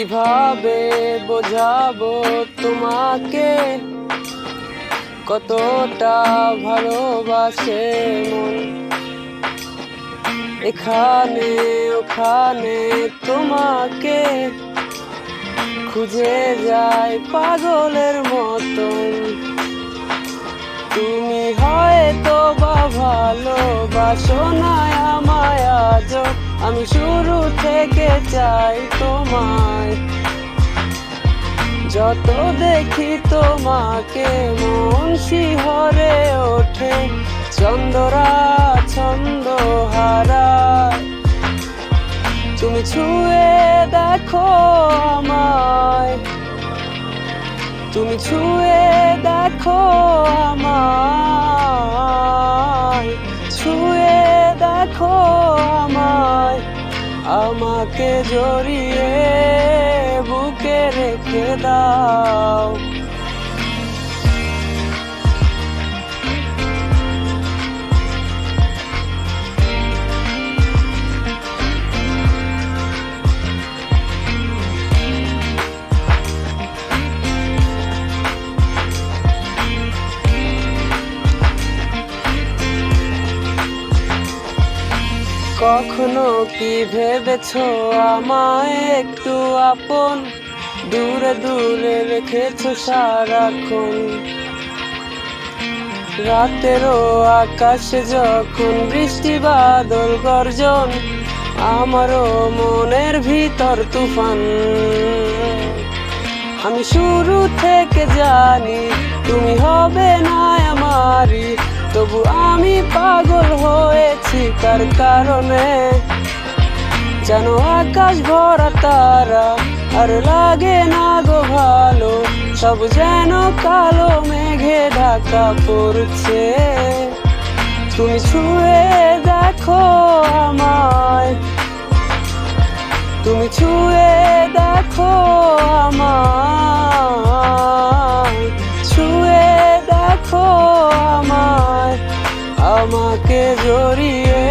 কিভাবে বোঝাবো তোমাকে কতটা ভালোবাসে মন। এখানে ওখানে তোমাকে খুঁজে যায় পাগলের মতন। তুমি হয়তো বা ভালোবাসো না আমায় আজও, আমি শুরু থেকে চাই তোমায়। যত দেখি তোমাকে মন শিহরে ওঠে, চন্দরা ছন্দ হারায়। তুমি ছুঁয়ে দেখো আমায়, তুমি ছুঁয়ে দেখো আমায়, ছুঁয়ে দেখো আমায়। আমাকে জড়িয়ে বুকে রেখে দাও। কখনো কি ভেবেছো আমায় একটু আপন, দূরে দূরে রেখেছো সারাক্ষণ। রাতেরও আকাশে যখন বৃষ্টি বাদল গর্জন, আমারও মনের ভিতর তুফান। আমি শুরু থেকে জানি তুমি হবে না আমারই, তবু আমি পাগল হয়েছি তার কারণে। যেন আকাশ ভরা তারা আর লাগে না গো ভালো, সব যেন কালো মেঘে ঢাকা পড়ছে। তুমি ছুঁয়ে দেখো আমায়, তুমি ছুঁয়ে দেখো আমায়, ছুঁয়ে দেখো আমায়। আমাকে জড়িয়ে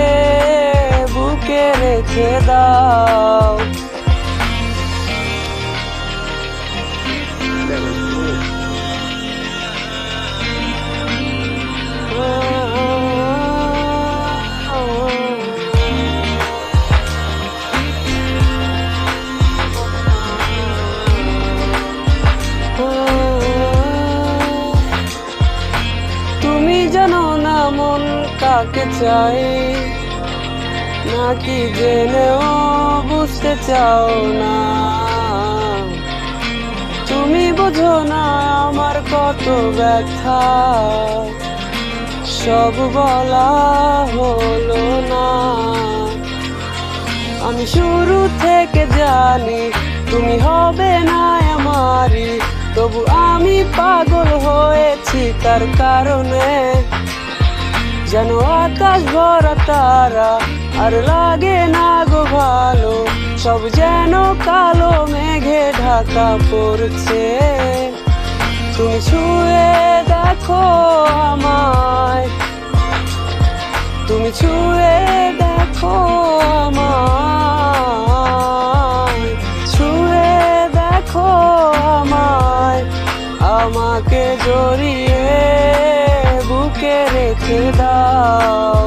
বুকে রেখে দাও। তুমি জানো না মন কাকে চাই, নাকি জেনেও বুঝতে চাও না। তুমি বোঝো না আমার কত ব্যথা, সব বলা হলো না। আমি শুরু থেকে জানি তুমি হবে না আমারই, তবু আমি পাগল হয়েছি তার কারণে। যেন আকাশ ভরা তারা আর লাগে না গো ভালো, সব যেন কালো মেঘে ঢাকা পড়ছে। তুমি ছুঁয়ে দেখো আমায়, তুমি ছুঁয়ে দেখো আমায়, ছুঁয়ে দেখো আমায়। আমাকে জড়িয়ে বুকে রেখে দাও।